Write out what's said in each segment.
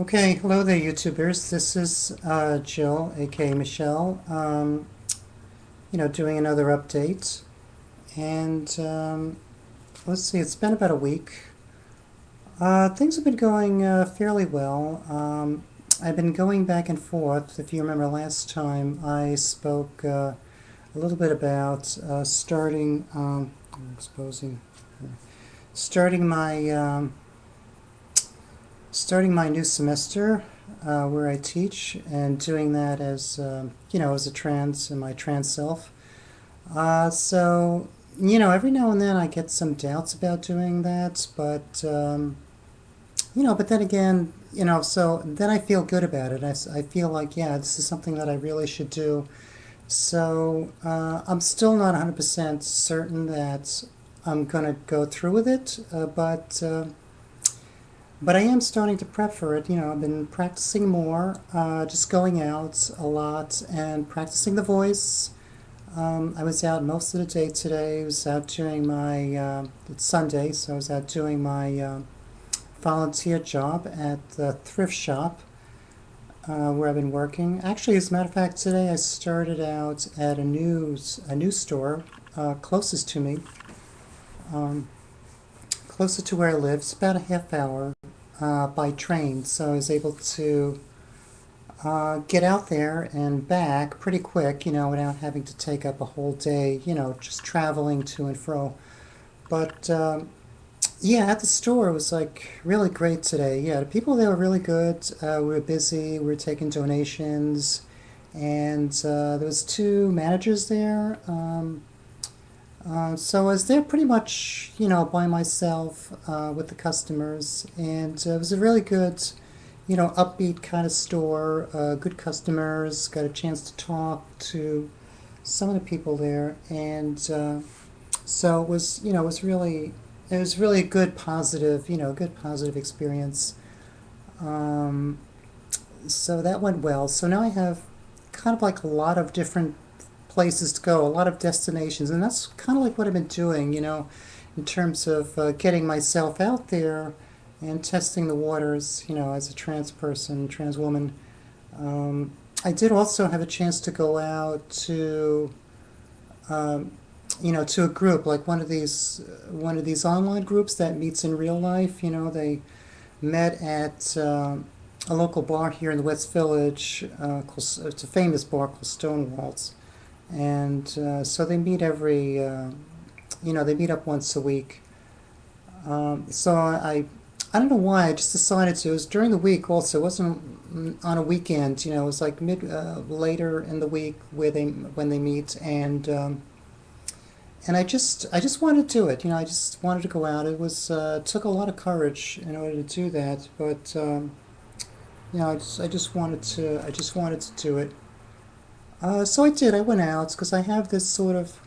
Okay, hello there, YouTubers. This is Jill, aka Michelle. Doing another update, and let's see. It's been about a week. Things have been going fairly well. I've been going back and forth. If you remember last time, I spoke a little bit about exposing, starting my starting my new semester where I teach and doing that as as a trans in my trans self. So every now and then I get some doubts about doing that, but but then again, so then I feel good about it. I feel like, yeah, this is something that I really should do. So I'm still not 100% certain that I'm going to go through with it, but I am starting to prep for it. I've been practicing more, just going out a lot and practicing the voice. I was out most of the day today. I was out doing it's Sunday, so I was out doing my volunteer job at the thrift shop where I've been working. Actually, as a matter of fact, today I started out at a news store closest to me, closer to where I live. It's about a half hour by train, so I was able to get out there and back pretty quick, without having to take up a whole day, just traveling to and fro. But yeah, at the store it was like really great today. Yeah, the people there were really good. We were busy. We were taking donations, and there was two managers there. So I was there pretty much, by myself with the customers, and it was a really good, upbeat kind of store. Good customers. Got a chance to talk to some of the people there, and so it was, it was really a good positive, good positive experience. Um, so that went well. So now I have kind of like a lot of different places to go, a lot of destinations, and that's kind of like what I've been doing, in terms of getting myself out there and testing the waters, as a trans person, trans woman. I did also have a chance to go out to, um, to a group like one of these online groups that meets in real life. They met at a local bar here in the West Village. It's a famous bar called Stonewalls, and so they meet they meet up once a week. So I don't know why I just decided to. It was during the week also. It wasn't on a weekend. It was like later in the week where they when they meet, and I just wanted to do it. I just wanted to go out. It was took a lot of courage in order to do that, but I just wanted to do it. So I did. I went out because I have this sort of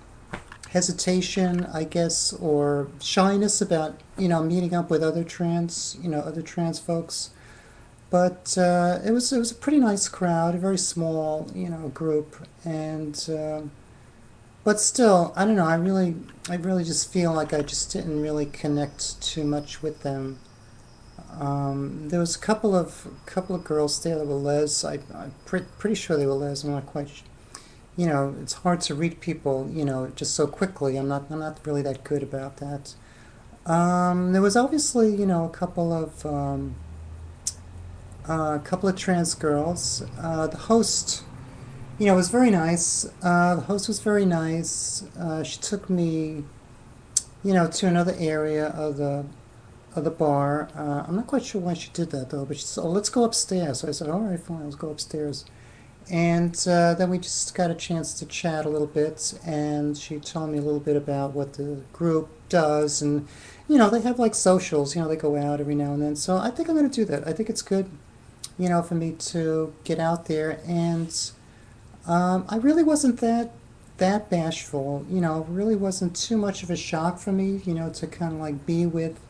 hesitation, I guess, or shyness about meeting up with other trans folks. But it was a pretty nice crowd, a very small group, and but still, I don't know. I really just feel like I just didn't really connect too much with them. There was a couple of girls there that were les. I'm pretty sure they were les. I'm not quite it's hard to read people, just so quickly. I'm not really that good about that. There was obviously, a couple of trans girls. The host, was very nice. The host was very nice. She took me, to another area of the bar. I'm not quite sure why she did that though, but she said, "Oh, let's go upstairs." So I said, "All right, fine, let's go upstairs." And then we just got a chance to chat a little bit, and she told me a little bit about what the group does, and they have like socials. They go out every now and then. So I think I'm going to do that. I think it's good, for me to get out there, and I really wasn't that bashful. It really wasn't too much of a shock for me, to kind of like be with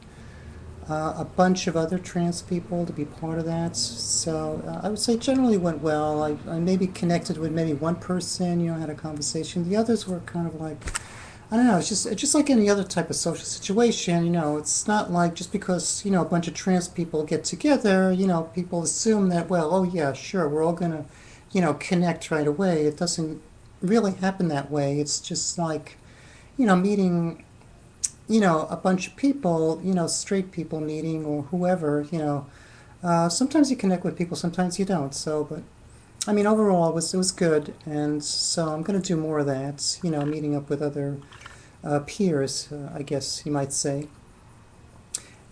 a bunch of other trans people to be part of that. So I would say generally went well. I maybe connected with maybe one person, had a conversation. The others were kind of like, I don't know. It's just like any other type of social situation. It's not like just because a bunch of trans people get together. People assume that, well, oh yeah, sure, we're all gonna connect right away. It doesn't really happen that way. It's just like meeting a bunch of people, straight people meeting or whoever. Sometimes you connect with people, sometimes you don't. So, but I mean, overall, it was good, and so I'm going to do more of that. Meeting up with other peers, I guess you might say.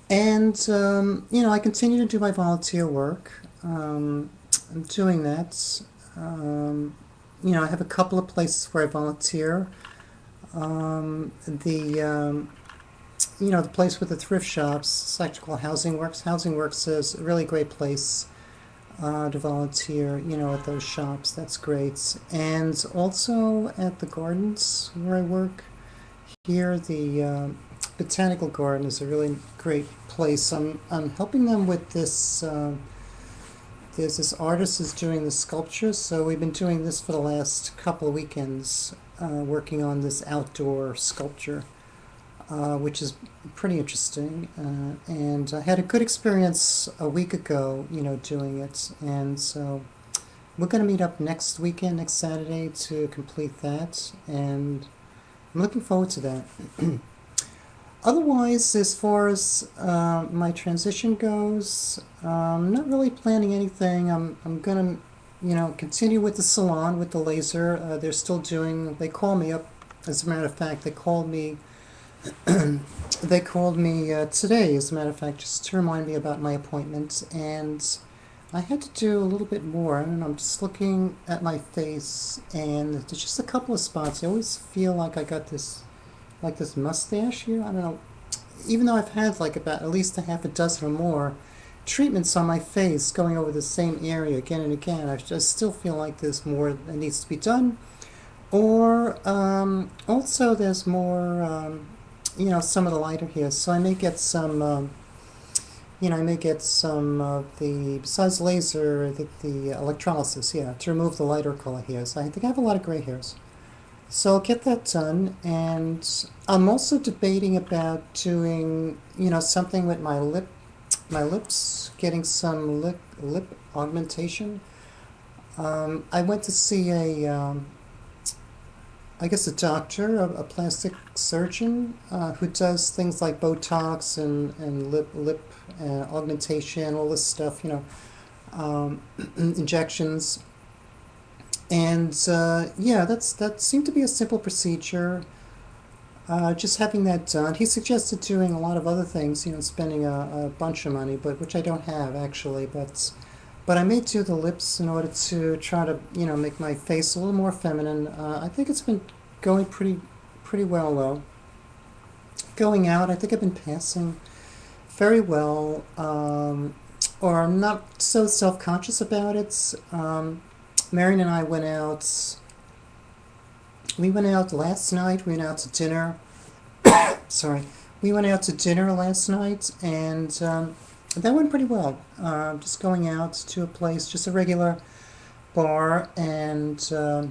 And I continue to do my volunteer work. I'm doing that. I have a couple of places where I volunteer. The place with the thrift shops, it's actually called Housing Works. Housing Works is a really great place to volunteer, at those shops. That's great. And also at the gardens where I work here, the botanical garden is a really great place. I'm helping them with this. There's this artist who's doing the sculpture, so we've been doing this for the last couple of weekends, working on this outdoor sculpture, which is pretty interesting. And I had a good experience a week ago, doing it. And so we're going to meet up next weekend, next Saturday, to complete that. And I'm looking forward to that. Otherwise, as far as my transition goes, I'm not really planning anything. I'm going to, continue with the salon, with the laser. They're still doing, they call me up, as a matter of fact, they called me they called me today, as a matter of fact, just to remind me about my appointment, and I had to do a little bit more. I don't know, I'm just looking at my face, and there's just a couple of spots. I always feel like I got this, like this mustache here. I don't know, even though I've had like about at least a half a dozen or more treatments on my face going over the same area again and again, I just still feel like there's more that needs to be done. Or also there's more some of the lighter hairs. So I may get some, of the, besides laser, the electrolysis, yeah, to remove the lighter color hairs. I think I have a lot of gray hairs. So I'll get that done. And I'm also debating about doing, something with my lips, getting some lip augmentation. I went to see I guess a doctor, a plastic surgeon, who does things like Botox and lip augmentation, all this stuff, injections. And yeah, that seemed to be a simple procedure. Just having that done. He suggested doing a lot of other things, spending a bunch of money, but which I don't have actually. But I may do the lips in order to try to, make my face a little more feminine. I think it's been going pretty well, though. Going out, I think I've been passing very well, or I'm not so self-conscious about it. Marion and I went out. We went out last night. We went out to dinner. Sorry. We went out to dinner last night, and that went pretty well. Just going out to a place, just a regular bar, and that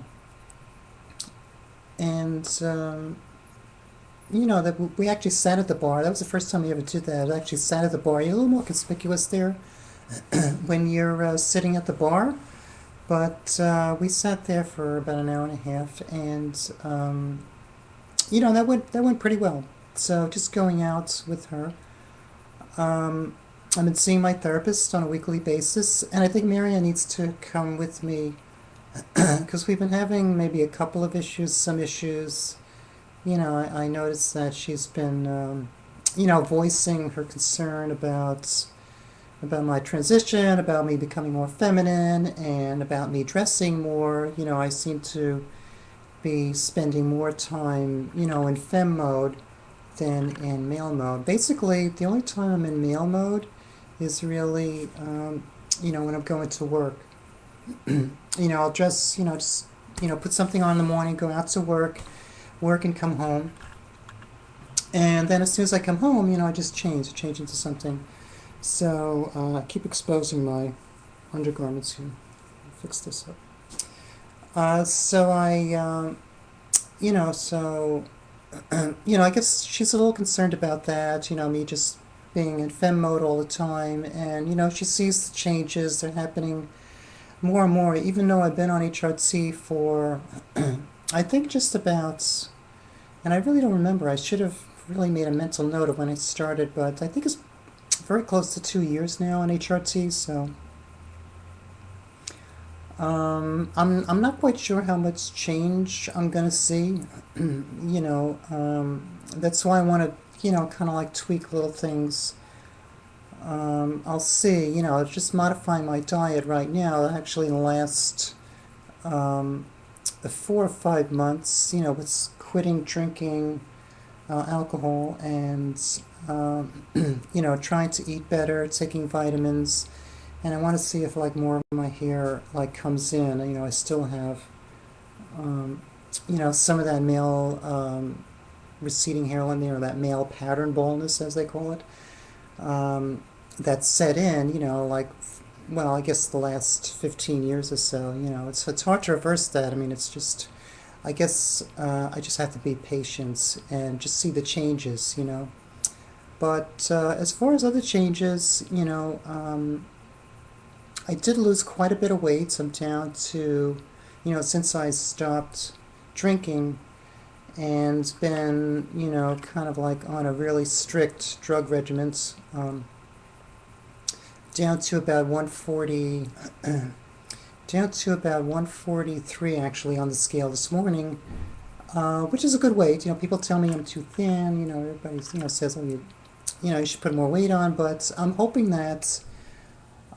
we actually sat at the bar. That was the first time we ever did that. I actually sat at the bar. You're a little more conspicuous there when you're sitting at the bar. But we sat there for about an hour and a half, and that went pretty well. So just going out with her. I've been seeing my therapist on a weekly basis, and I think Marianne needs to come with me because we've been having maybe a couple of issues, some issues. I noticed that she's been, voicing her concern about my transition, about me becoming more feminine, and about me dressing more. I seem to be spending more time, in femme mode than in male mode. Basically, the only time I'm in male mode is really, when I'm going to work. I'll dress, just, put something on in the morning, go out to work and come home. And then as soon as I come home, I just change into something. So I keep exposing my undergarments here. Fix this up. So I, so I guess she's a little concerned about that, me just being in fem mode all the time. And, she sees the changes. They're happening more and more, even though I've been on HRT for, I think just about, and I really don't remember. I should have really made a mental note of when I started, but I think it's very close to 2 years now on HRT, so I'm not quite sure how much change I'm gonna see. That's why I want to, kind of like tweak little things. I'll see, just modifying my diet right now. Actually, in the last um, 4 or 5 months, with quitting drinking alcohol and trying to eat better, taking vitamins, and I want to see if like more of my hair like comes in. I still have um, some of that male receding hairline there, that male pattern baldness as they call it, that set in. Well, I guess the last 15 years or so. It's hard to reverse that. I mean, it's just I guess I just have to be patient and just see the changes. But as far as other changes, I did lose quite a bit of weight. I'm down to, since I stopped drinking and been, kind of like on a really strict drug regimen, down to about 140, down to about 143 actually on the scale this morning, which is a good weight. People tell me I'm too thin. Everybody, says, oh, you should put more weight on, but I'm hoping that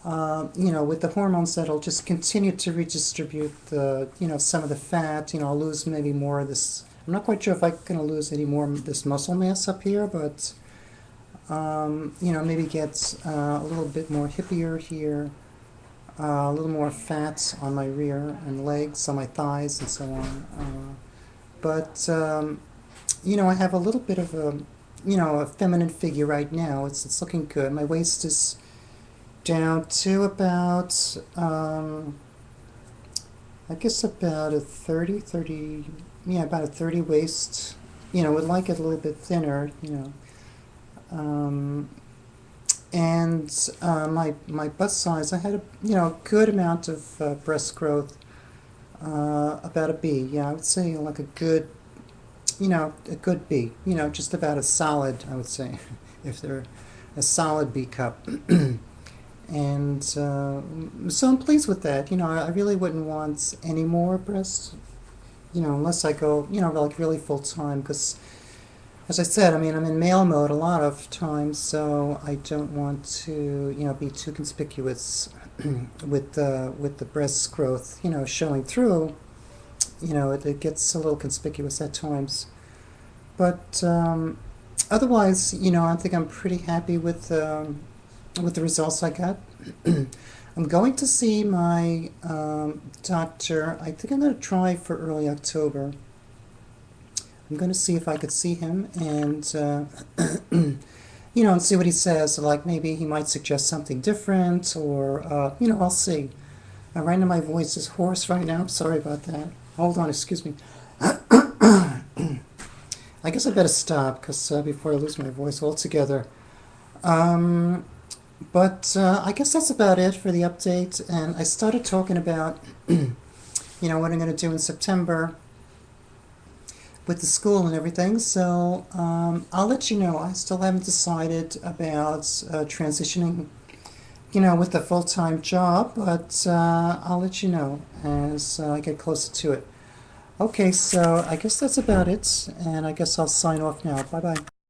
with the hormones that'll just continue to redistribute the, some of the fat. I'll lose maybe more of this. I'm not quite sure if I'm going to lose any more of this muscle mass up here, but, maybe get a little bit more hippier here, a little more fat on my rear and legs, on my thighs, and so on. But, I have a little bit of a feminine figure right now. It's looking good. My waist is down to about, I guess about a 30, yeah, about a 30 waist. Would like it a little bit thinner. Um, and my bust size, I had a good amount of breast growth, about a B. Yeah, I would say like a good, a good B. Just about a solid, I would say, if they're a solid B cup. And so I'm pleased with that. I really wouldn't want any more breast, unless I go, like really full time. Because, as I said, I mean, I'm in male mode a lot of times, so I don't want to, be too conspicuous with the breast growth, showing through. It gets a little conspicuous at times. But otherwise, I think I'm pretty happy with the results I got. I'm going to see my doctor. I think I'm going to try for early October. I'm going to see if I could see him and, and see what he says. Like maybe he might suggest something different or, I'll see. Right now my voice is hoarse right now. I'm sorry about that. Hold on, excuse me. I guess I better stop because before I lose my voice altogether. But I guess that's about it for the update. And I started talking about, what I'm going to do in September with the school and everything. So I'll let you know. I still haven't decided about transitioning, with the full-time job, but I'll let you know as I get closer to it. Okay, so I guess that's about it, and I guess I'll sign off now. Bye-bye.